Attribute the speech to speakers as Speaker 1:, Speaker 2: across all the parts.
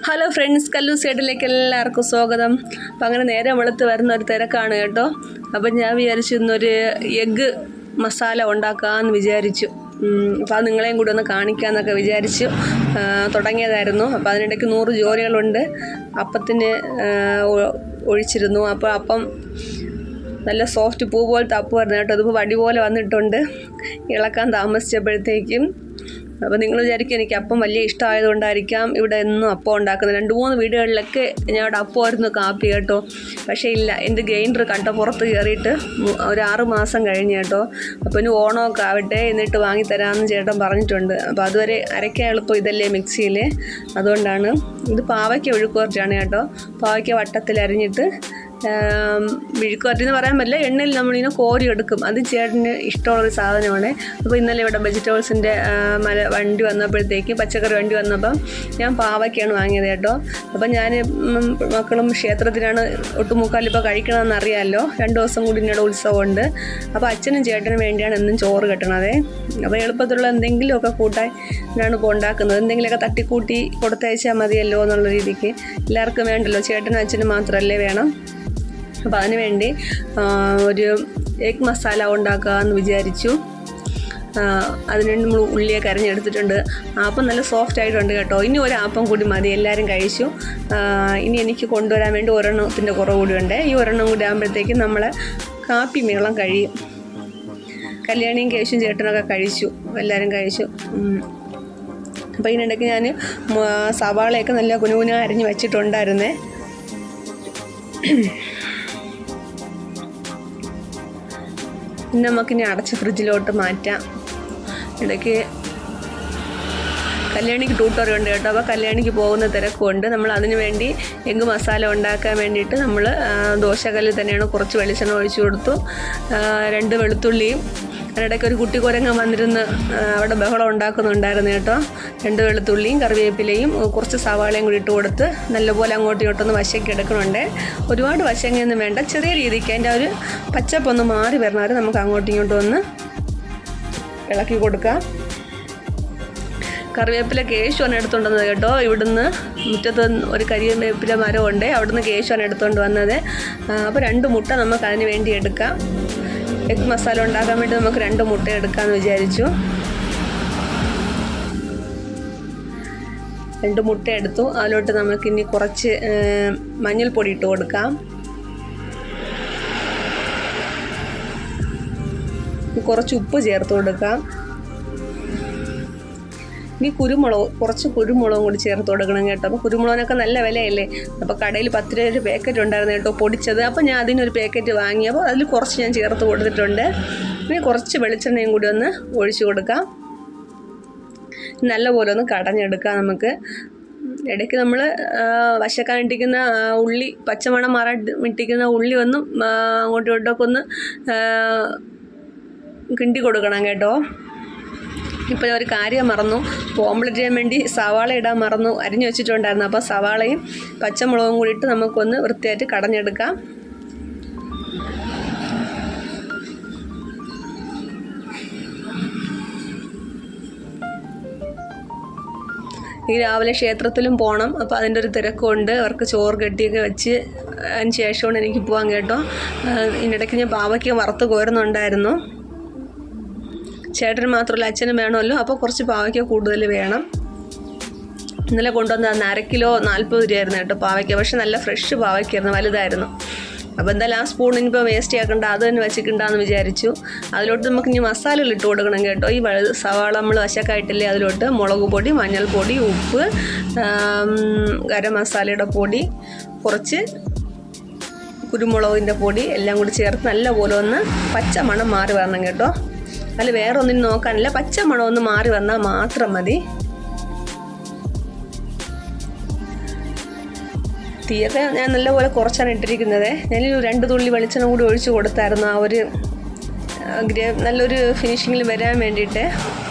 Speaker 1: Hello friends, കല്ലു സൈഡിലേക്ക് എല്ലാവർക്കും സ്വാഗതം. അപ്പം അങ്ങനെ നേരെ വെളുത്ത് വരുന്ന ഒരു തിരക്കാണ് കേട്ടോ. അപ്പം ഞാൻ വിചാരിച്ചു ഇന്നൊരു എഗ്ഗ് മസാല ഉണ്ടാക്കാമെന്ന് വിചാരിച്ചു. അപ്പോൾ അത് നിങ്ങളെയും കൂടി ഒന്ന് കാണിക്കാമെന്നൊക്കെ വിചാരിച്ചു തുടങ്ങിയതായിരുന്നു. അപ്പോൾ അതിനിടയ്ക്ക് 100 ജോലികളുണ്ട്. അപ്പത്തിന് ഒഴിച്ചിരുന്നു. അപ്പോൾ അപ്പം നല്ല സോഫ്റ്റ് പൂ പോലത്തെ അപ്പം വരുന്നത് കേട്ടോ. അതിപ്പോൾ വടി പോലെ വന്നിട്ടുണ്ട് ഇളക്കാൻ താമസിച്ചപ്പോഴത്തേക്കും. അപ്പോൾ നിങ്ങൾ വിചാരിക്കും എനിക്ക് അപ്പം വലിയ ഇഷ്ടമായതുകൊണ്ടായിരിക്കാം ഇവിടെ എന്നും അപ്പം ഉണ്ടാക്കുന്നത്. 2-3 വീടുകളിലൊക്കെ ഞാൻ അവിടെ അപ്പമായിരുന്നു കാപ്പി കേട്ടോ. പക്ഷേ ഇല്ല, എൻ്റെ ഗ്രൈൻഡർ കട്ടപ്പുറത്ത് കയറിയിട്ട് ഒരു 6 മാസം കഴിഞ്ഞ് കേട്ടോ. അപ്പോൾ ഇനി ഓണമൊക്കെ ആവട്ടെ എന്നിട്ട് വാങ്ങിത്തരാമെന്ന് ചേട്ടൻ പറഞ്ഞിട്ടുണ്ട്. അപ്പോൾ അതുവരെ അരയ്ക്കാൻ എളുപ്പം ഇതല്ലേ മിക്സിയിൽ. അതുകൊണ്ടാണ് ഇത് പാവയ്ക്ക ഒഴുക്കുവരട്ടാണ് കേട്ടോ. പാവയ്ക്ക വട്ടത്തിൽ അരിഞ്ഞിട്ട് മെഴുക്കുവരട്ടി എന്ന് പറയാൻ പറ്റില്ല, എണ്ണയിൽ നമ്മളിങ്ങനെ കോരി എടുക്കും. അത് ചേട്ടന് ഇഷ്ടമുള്ളൊരു സാധനമാണ്. അപ്പോൾ ഇന്നലെ ഇവിടെ വെജിറ്റബിൾസിൻ്റെ വണ്ടി വന്നപ്പോഴത്തേക്കും, പച്ചക്കറി വണ്ടി വന്നപ്പം ഞാൻ പാവയ്ക്കാണ് വാങ്ങിയത് കേട്ടോ. അപ്പം ഞാൻ മക്കളും ക്ഷേത്രത്തിലാണ് ഒട്ടുമുക്കാലിപ്പോൾ കഴിക്കണമെന്ന് അറിയാമല്ലോ. 2 ദിവസം കൂടി ഇന്നയുടെ ഉത്സവമുണ്ട്. അപ്പോൾ അച്ഛനും ചേട്ടനും വേണ്ടിയാണ് എന്നും ചോറ് കെട്ടണത്. അപ്പോൾ എളുപ്പത്തിലുള്ള എന്തെങ്കിലുമൊക്കെ കൂട്ടാനാണ് ഇപ്പോൾ ഉണ്ടാക്കുന്നത്. എന്തെങ്കിലുമൊക്കെ തട്ടിക്കൂട്ടി കൊടുത്തയച്ചാൽ മതിയല്ലോ എന്നുള്ള രീതിക്ക്. എല്ലാവർക്കും വേണ്ടല്ലോ, ചേട്ടനും അച്ഛനും മാത്രമല്ലേ വേണം. അപ്പോൾ അതിന് വേണ്ടി ഒരു എഗ് മസാല ഉണ്ടാക്കാമെന്ന് വിചാരിച്ചു. അതിനുവേണ്ടി നമ്മൾ ഉള്ളിയൊക്കെ അരിഞ്ഞെടുത്തിട്ടുണ്ട്. അപ്പം നല്ല സോഫ്റ്റ് ആയിട്ടുണ്ട് കേട്ടോ. ഇനി ഒരു അപ്പം കൂടി മതി, എല്ലാവരും കഴിച്ചു. ഇനി എനിക്ക് കൊണ്ടുവരാൻ വേണ്ടി ഒരെണ്ണത്തിൻ്റെ കുറവ് കൂടിയുണ്ട്. ഈ ഒരെണ്ണം കൂടി ആകുമ്പോഴത്തേക്കും നമ്മളെ കാപ്പി മേളം കഴിയും. കല്യാണിയും കേശും ചേട്ടനൊക്കെ കഴിച്ചു, എല്ലാവരും കഴിച്ചു. അപ്പോൾ ഇതിനിടയ്ക്ക് ഞാൻ സവാളയൊക്കെ നല്ല കുനുകുന അരിഞ്ഞ് വെച്ചിട്ടുണ്ടായിരുന്നേ. പിന്നെ നമുക്കിനി അടച്ച് ഫ്രിഡ്ജിലോട്ട് മാറ്റാം. ഇടയ്ക്ക് കല്യാണിക്ക് ട്യൂട്ടോറി ഉണ്ട് കേട്ടോ. അപ്പോൾ കല്യാണിക്ക് പോകുന്ന തിരക്കുണ്ട്. നമ്മൾ അതിന് വേണ്ടി എഗ്ഗ് മസാല ഉണ്ടാക്കാൻ വേണ്ടിയിട്ട് നമ്മൾ ദോശക്കല്ലിൽ തന്നെയാണ് കുറച്ച് വെളിച്ചെണ്ണ ഒഴിച്ചു കൊടുത്തു. 2 വെളുത്തുള്ളിയും, അതിനിടയ്ക്ക് ഒരു കുട്ടി കുരങ്ങ വന്നിരുന്ന് അവിടെ ബഹളം ഉണ്ടാക്കുന്നുണ്ടായിരുന്നു കേട്ടോ. 2 വെളുത്തുള്ളിയും കറിവേപ്പിലയും കുറച്ച് സവാളയും കൂടി ഇട്ട് കൊടുത്ത് നല്ലപോലെ അങ്ങോട്ടും ഇങ്ങോട്ടൊന്ന് വശക്കി എടുക്കണുണ്ട്. ഒരുപാട് വശങ്ങയൊന്നും വേണ്ട, ചെറിയ രീതിക്ക് അതിൻ്റെ ഒരു പച്ചപ്പൊന്ന് മാറി വരണവരെ നമുക്ക് അങ്ങോട്ടും ഇങ്ങോട്ടും ഒന്ന് ഇളക്കി കൊടുക്കാം. കറിവേപ്പില കേശുവാണ് എടുത്തുകൊണ്ടുവന്നത് കേട്ടോ. ഇവിടുന്ന് മുറ്റത്ത് ഒരു കരിവേപ്പില മരമുണ്ട്, അവിടുന്ന് കേശുവാണ് എടുത്തുകൊണ്ട് വന്നത്. അപ്പോൾ 2 മുട്ട നമുക്ക് അതിന് വേണ്ടി എടുക്കാം. എഗ് മസാല ഉണ്ടാക്കാൻ വേണ്ടി നമുക്ക് 2 മുട്ട എടുക്കാമെന്ന് വിചാരിച്ചു. 2 മുട്ട എടുത്തു. അതിലോട്ട് നമുക്കിനി കുറച്ച് മഞ്ഞൾപ്പൊടി ഇട്ട് കൊടുക്കാം. കുറച്ച് ഉപ്പ് ചേർത്ത് കൊടുക്കാം. ഇനി കുറച്ച് കുരുമുളകും കൂടി ചേർത്ത് കൊടുക്കണം കേട്ടോ. അപ്പോൾ കുരുമുളകിനൊക്കെ നല്ല വിലയല്ലേ. അപ്പോൾ കടയിൽ 10 രൂപ പാക്കറ്റ് ഉണ്ടായിരുന്നു കേട്ടോ, പൊടിച്ചത്. അപ്പോൾ ഞാൻ അതിനൊരു പാക്കറ്റ് വാങ്ങി. അപ്പോൾ അതിൽ കുറച്ച് ഞാൻ ചേർത്ത് കൊടുത്തിട്ടുണ്ട്. ഇനി കുറച്ച് വെളിച്ചെണ്ണയും കൂടി ഒന്ന് ഒഴിച്ചു കൊടുക്കാം. നല്ലപോലെ ഒന്ന് കടഞ്ഞെടുക്കാം നമുക്ക്. ഇടയ്ക്ക് നമ്മൾ വശക്കാൻ ഇട്ടിക്കുന്ന ഉള്ളി, പച്ചമണം മാറാൻ ഇട്ടിക്കുന്ന ഉള്ളി ഒന്നും അങ്ങോട്ടും ഇങ്ങോട്ടൊക്കെ ഒന്ന് കിണ്ടി കൊടുക്കണം കേട്ടോ. ഇപ്പോൾ ഒരു കാര്യം മറന്നു, ഓംലെറ്റ് ചെയ്യാൻ വേണ്ടി സവാള ഇടാൻ മറന്നു, അരിഞ്ഞു വെച്ചിട്ടുണ്ടായിരുന്നു. അപ്പോൾ സവാളയും പച്ചമുളകും കൂടി ഇട്ട് നമുക്കൊന്ന് വൃത്തിയായിട്ട് കടഞ്ഞെടുക്കാം. ഈ രാവിലെ ക്ഷേത്രത്തിലും പോകണം. അപ്പോൾ അതിൻ്റെ ഒരു തിരക്കുണ്ട്. അവർക്ക് ചോറ് കെട്ടിയൊക്കെ വെച്ച് അതിന് ശേഷമാണ് എനിക്ക് പോകാൻ കേട്ടോ. ഇതിനിടയ്ക്ക് ഞാൻ പാവയ്ക്ക വറുത്ത് കോരുന്നുണ്ടായിരുന്നു. ചേട്ടന് മാത്രമല്ല അച്ഛനും വേണമല്ലോ. അപ്പോൾ കുറച്ച് പാവയ്ക്ക കൂടുതൽ വേണം. ഇന്നലെ കൊണ്ടുവന്ന 1/2 കിലോ 40 രൂപയായിരുന്നു കേട്ടോ പാവയ്ക്ക. പക്ഷെ നല്ല ഫ്രഷ് പാവയ്ക്കായിരുന്നു, വലുതായിരുന്നു. അപ്പോൾ എന്തായാലും ആ സ്പൂൺ ഇനിയിപ്പോൾ വേസ്റ്റ് ആക്കണ്ട, അത് തന്നെ വെച്ചിട്ടുണ്ടാന്ന് വിചാരിച്ചു. അതിലോട്ട് നമുക്ക് ഇനി മസാലകൾ ഇട്ട് കൊടുക്കണം കേട്ടോ. ഈ സവാള നമ്മൾ വശക്കായിട്ടില്ലേ, അതിലോട്ട് മുളക് പൊടി, മഞ്ഞൾപ്പൊടി, ഉപ്പ്, ഗരം മസാലയുടെ പൊടി, കുറച്ച് കുരുമുളകിൻ്റെ പൊടി എല്ലാം കൂടി ചേർത്ത് നല്ലപോലെ ഒന്ന് പച്ച മണം മാറി വരണം കേട്ടോ. അതിൽ വേറെ ഒന്നിനും നോക്കാനില്ല, പച്ച മണം ഒന്ന് മാറി വന്നാൽ മാത്രം മതി. തീയൊക്കെ ഞാൻ നല്ലപോലെ കുറച്ചാണ് ഇട്ടിരിക്കുന്നത്. ഞാനൊരു 2 തുള്ളി വെളിച്ചെണ്ണ കൂടി ഒഴിച്ച് കൊടുത്തായിരുന്നു ആ ഒരു നല്ലൊരു ഫിനിഷിങ്ങിൽ വരാൻ വേണ്ടിയിട്ട്.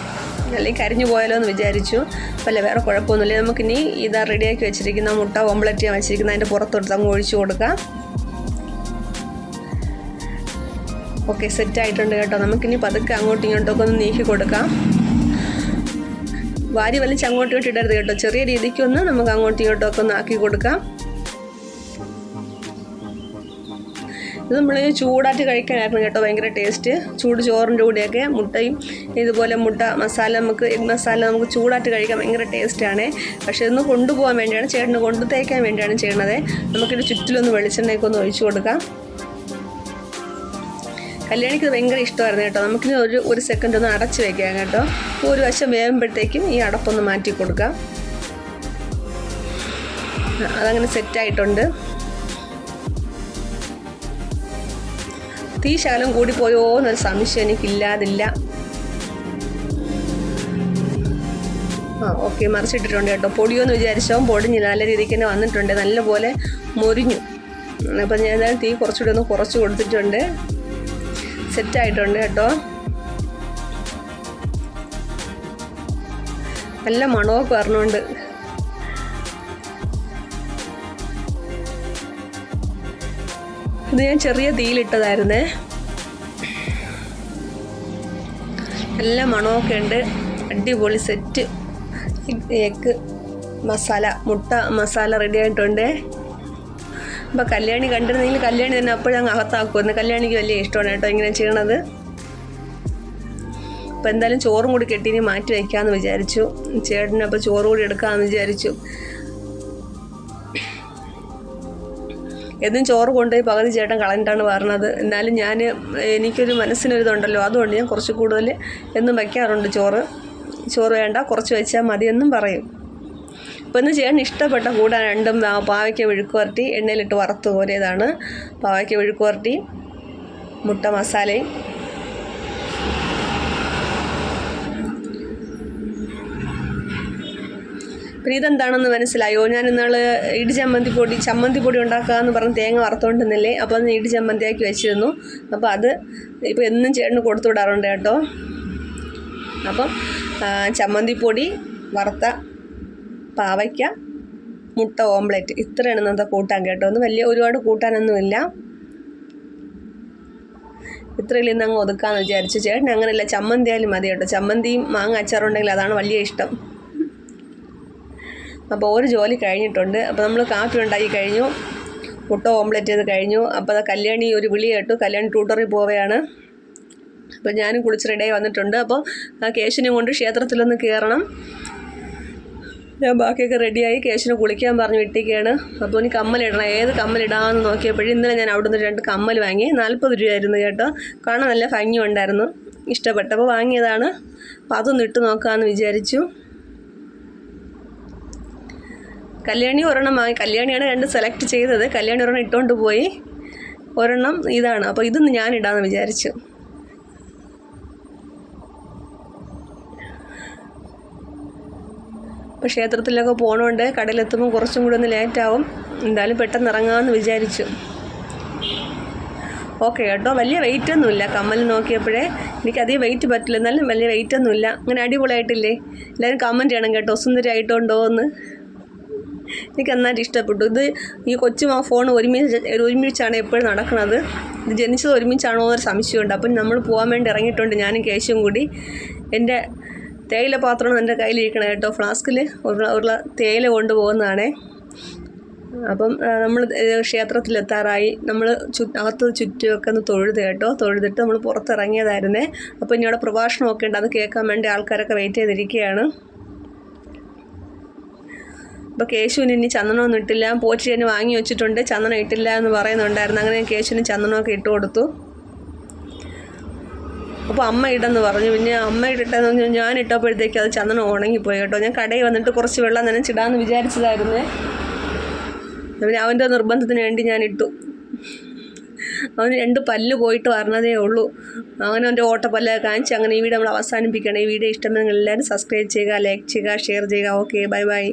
Speaker 1: അല്ലെങ്കിൽ കരിഞ്ഞു പോയാലോ എന്ന് വിചാരിച്ചു. അല്ല, വേറെ കുഴപ്പമൊന്നുമില്ല. നമുക്കിനി ഇതാ റെഡിയാക്കി വെച്ചിരിക്കുന്ന മുട്ട ഓംലെറ്റ് ചെയ്യാൻ വെച്ചിരിക്കുന്ന അതിൻ്റെ പുറത്തോട്ട് അങ്ങ് ഒഴിച്ച് കൊടുക്കാം. ഓക്കെ, സെറ്റായിട്ടുണ്ട് കേട്ടോ. നമുക്കിനി പതുക്കെ അങ്ങോട്ടും ഇങ്ങോട്ടൊക്കെ ഒന്ന് നീക്കി കൊടുക്കാം. വാരി വലിച്ച് അങ്ങോട്ടും ഇങ്ങോട്ടും ഇടരുത് കേട്ടോ. ചെറിയ രീതിക്കൊന്ന് നമുക്ക് അങ്ങോട്ടും ഇങ്ങോട്ടും ഒക്കെ ഒന്ന് ആക്കി കൊടുക്കാം. ഇത് നമ്മൾ ചൂടായിട്ട് കഴിക്കാനായിരുന്നു കേട്ടോ ഭയങ്കര ടേസ്റ്റ്. ചൂട് ചോറിൻ്റെ കൂടെയൊക്കെ മുട്ടയും ഇതുപോലെ മുട്ട മസാല നമുക്ക് എഗ് മസാല നമുക്ക് ചൂടായിട്ട് കഴിക്കാൻ ഭയങ്കര ടേസ്റ്റാണ്. പക്ഷേ ഇതൊന്ന് കൊണ്ടുപോകാൻ വേണ്ടിയാണ്, ചേട്ടന് കൊണ്ടു തേക്കാൻ വേണ്ടിയാണ് ചെയ്യണത്. നമുക്കിത് ചുറ്റിലൊന്ന് വെളിച്ചെണ്ണയൊക്കെ ഒന്ന് ഒഴിച്ചു കൊടുക്കാം. കല്യാണിക്ക് ഭയങ്കര ഇഷ്ടമായിരുന്നു കേട്ടോ. നമുക്കിനി ഒരു സെക്കൻഡ് ഒന്ന് അടച്ച് വയ്ക്കാം കേട്ടോ. ഒരു വശം വേകുമ്പോഴത്തേക്കും ഈ അടപ്പൊന്ന് മാറ്റി കൊടുക്കാം. അതങ്ങനെ സെറ്റായിട്ടുണ്ട്. തീ ശകലം കൂടിപ്പോയോ എന്നൊരു സംശയം എനിക്കില്ലാതില്ല. ഓക്കെ, മറിച്ചിട്ടിട്ടുണ്ട് കേട്ടോ. പൊടിയോന്ന് വിചാരിച്ചോ പൊടിഞ്ഞില്ല, നല്ല രീതിക്ക് തന്നെ വന്നിട്ടുണ്ട്, നല്ലപോലെ മൊരിഞ്ഞു. അപ്പം ഞാൻ എന്തായാലും തീ കുറച്ചുകൂടി ഒന്ന് കുറച്ച് കൊടുത്തിട്ടുണ്ട്. സെറ്റായിട്ടുണ്ട് കേട്ടോ. നല്ല മണമൊക്കെ വരണുണ്ട്. ഇത് ഞാൻ ചെറിയ തീയിലിട്ടതായിരുന്നേ. നല്ല മണമൊക്കെ ഉണ്ട്. അടിപൊളി സെറ്റ് എഗ് മസാല, മുട്ട മസാല റെഡി ആയിട്ടുണ്ട്. അപ്പോൾ കല്യാണി കണ്ടിരുന്നെങ്കിൽ കല്യാണി തന്നെ അപ്പോഴങ്ങ് അകത്താക്കുമെന്ന്. കല്യാണിക്ക് വലിയ ഇഷ്ടമാണ് കേട്ടോ ഇങ്ങനെ ചെയ്യണത്. അപ്പോൾ എന്തായാലും ചോറും കൂടി കെട്ടിനി മാറ്റി വയ്ക്കാമെന്ന് വിചാരിച്ചു. ചേട്ടനപ്പോൾ ചോറ് കൂടി എടുക്കാമെന്ന് വിചാരിച്ചു. എന്നും ചോറ് കൊണ്ടുപോയി പകുതി ചേട്ടൻ കളഞ്ഞിട്ടാണ് പറഞ്ഞത്. എന്നാലും എനിക്കൊരു മനസ്സിനൊരിതുണ്ടല്ലോ, അതുകൊണ്ട് ഞാൻ കുറച്ച് കൂടുതൽ എന്നും വയ്ക്കാറുണ്ട്. ചോറ് വേണ്ട, കുറച്ച് വെച്ചാൽ മതിയെന്നും പറയും. അപ്പോൾ ഇന്ന് ചേട്ടന് ഇഷ്ടപ്പെട്ട കൂടാൻ രണ്ടും പാവയ്ക്ക മെഴുക്കുവരട്ടി എണ്ണയിലിട്ട് വറുത്ത് കോരിയതാണ്. പാവയ്ക്ക മെഴുക്കുവരട്ടി, മുട്ട മസാലയും. പിന്നെ ഇതെന്താണെന്ന് മനസ്സിലായോ? ഞാൻ ഇന്നാൾ ചമ്മന്തി പൊടി ഉണ്ടാക്കാമെന്ന് പറഞ്ഞ് തേങ്ങ വറുത്തോണ്ടിരുന്നില്ലേ, അപ്പോൾ അത് ഇടി ചമ്മന്തിയാക്കി വെച്ചിരുന്നു. അപ്പോൾ അത് ഇപ്പോൾ എന്നും ചേട്ടന് കൊടുത്തു വിടാറുണ്ട് കേട്ടോ. അപ്പം ചമ്മന്തിപ്പൊടി, വറുത്ത പാവയ്ക്ക, മുട്ട ഓംലെറ്റ്, ഇത്രയാണ് ഇന്നത്തെ കൂട്ടാൻ കേട്ടോ. ഒന്ന് ഒരുപാട് കൂട്ടാനൊന്നുമില്ല. ഇത്രയിൽ നിന്ന് അങ്ങ് ഒതുക്കാമെന്ന് വിചാരിച്ചു. ചേട്ടൻ അങ്ങനെയല്ല, ചമ്മന്തി ആയാലും മതി കേട്ടോ. ചമ്മന്തിയും മാങ്ങ അച്ചാറുണ്ടെങ്കിൽ അതാണ് വലിയ ഇഷ്ടം. അപ്പോൾ ഒരു ജോലി കഴിഞ്ഞിട്ടുണ്ട്. അപ്പോൾ നമ്മൾ കാപ്പി ഉണ്ടാക്കി കഴിഞ്ഞു, മുട്ട ഓംലെറ്റ് ചെയ്ത് കഴിഞ്ഞു. അപ്പോൾ കല്യാണി ഒരു വിളി കേട്ടു, കല്യാണി ട്യൂട്ടറിൽ പോവുകയാണ്. അപ്പോൾ ഞാനും കുളിച്ച് റെഡിയായി വന്നിട്ടുണ്ട്. അപ്പോൾ ആ കേശിനെ കൊണ്ട് ക്ഷേത്രത്തിലൊന്ന് കയറണം. ഞാൻ ബാക്കിയൊക്കെ റെഡിയായി. കേശിനെ കുളിക്കാൻ പറഞ്ഞ് വിട്ടിരിക്കുകയാണ്. അപ്പോൾ ഇനി കമ്മലിടണം. ഏത് കമ്മലിടാമെന്ന് നോക്കിയപ്പോഴും ഇന്നലെ ഞാൻ അവിടെ നിന്ന് 2 കമ്മൽ വാങ്ങി. 40 രൂപയായിരുന്നു കേട്ടോ. കാണാൻ നല്ല ഭംഗി ഉണ്ടായിരുന്നു, ഇഷ്ടപ്പെട്ടപ്പോൾ വാങ്ങിയതാണ്. അപ്പോൾ അതൊന്ന് ഇട്ട് നോക്കാമെന്ന് വിചാരിച്ചു. കല്യാണി ഒരെണ്ണം വാങ്ങി. കല്യാണിയാണ് 2 സെലക്ട് ചെയ്തത്. കല്യാണി ഒരെണ്ണം ഇട്ടുകൊണ്ട് പോയി. ഒരെണ്ണം ഇതാണ്. അപ്പോൾ ഇതൊന്ന് ഞാൻ ഇടാമെന്ന് വിചാരിച്ചു. അപ്പോൾ ക്ഷേത്രത്തിലൊക്കെ പോകണോണ്ട് കടയിലെത്തുമ്പോൾ കുറച്ചും കൂടി ഒന്ന് ലേറ്റാവും. എന്തായാലും പെട്ടെന്ന് ഇറങ്ങാമെന്ന് വിചാരിച്ചു. ഓക്കെ കേട്ടോ. വലിയ വെയിറ്റൊന്നുമില്ല കമ്മൽ നോക്കിയപ്പോഴേ. എനിക്കധികം വെയിറ്റ് പറ്റില്ല, എന്നാലും വലിയ വെയിറ്റൊന്നുമില്ല. അങ്ങനെ അടിപൊളിയായിട്ടില്ലേ? എല്ലാവരും കമൻറ്റ് ചെയ്യണം കേട്ടോ, സുന്ദരി ആയിട്ടുണ്ടോ എന്ന്. എനിക്ക് നന്നായിട്ട് ഇഷ്ടപ്പെട്ടു. ഇത് ഈ കൊച്ചു ഫോൺ ഒരുമിച്ചാണ് എപ്പോഴും നടക്കുന്നത്. ഇത് ജനിച്ചത് ഒരുമിച്ചാണോ എന്നൊരു സംശയമുണ്ട്. അപ്പം നമ്മൾ പോകാൻ വേണ്ടി ഇറങ്ങിയിട്ടുണ്ട്, ഞാനും കേശും കൂടി. എൻ്റെ തേയില പാത്രമാണ് എൻ്റെ കയ്യിലിരിക്കണത് കേട്ടോ. ഫ്ലാസ്കിൽ ഉള്ള തേയില കൊണ്ടുപോകുന്നതാണേ. അപ്പം നമ്മൾ ക്ഷേത്രത്തിലെത്താറായി. നമ്മൾ അകത്ത് ചുറ്റുമൊക്കെ ഒന്ന് തൊഴുത് കേട്ടോ. തൊഴുതിട്ട് നമ്മൾ പുറത്തിറങ്ങിയതായിരുന്നേ. അപ്പോൾ ഇനി അവിടെ പ്രഭാഷണമൊക്കെ ഉണ്ട്, അത് കേൾക്കാൻ വേണ്ടി ആൾക്കാരൊക്കെ വെയിറ്റ് ചെയ്തിരിക്കുകയാണ്. അപ്പോൾ കേശുവിന് ഇനി ചന്ദനമൊന്നും ഇട്ടില്ല. പോറ്റി തന്നെ വാങ്ങി വെച്ചിട്ടുണ്ട്, ചന്ദനം ഇട്ടില്ല എന്ന് പറയുന്നുണ്ടായിരുന്നു. അങ്ങനെ കേശുവിന് ചന്ദനമൊക്കെ ഇട്ട് കൊടുത്തു. അപ്പോൾ അമ്മ ഇടെന്ന് പറഞ്ഞു. പിന്നെ അമ്മ ഇട്ടെന്ന് പറഞ്ഞാൽ ഞാൻ ഇട്ടപ്പോഴത്തേക്ക് അത് ചന്ദനം ഉണങ്ങിപ്പോയി കേട്ടോ. ഞാൻ കടയിൽ വന്നിട്ട് കുറച്ച് വെള്ളം നനച്ചിടാമെന്ന് വിചാരിച്ചതായിരുന്നേ. പിന്നെ അവൻ്റെ നിർബന്ധത്തിന് വേണ്ടി ഞാൻ ഇട്ടു. അവന് 2 പല്ല് പോയിട്ട് വരണതേ ഉള്ളൂ. അങ്ങനെ അവൻ്റെ ഓട്ടപ്പല്ലൊക്കെ കാണിച്ച് അങ്ങനെ ഈ വീഡിയോ നമ്മൾ അവസാനിപ്പിക്കണം. ഈ വീഡിയോ ഇഷ്ടമെങ്കിൽ എല്ലാവരും സബ്സ്ക്രൈബ് ചെയ്യുക, ലൈക്ക് ചെയ്യുക, ഷെയർ ചെയ്യുക. Okay, bye bye.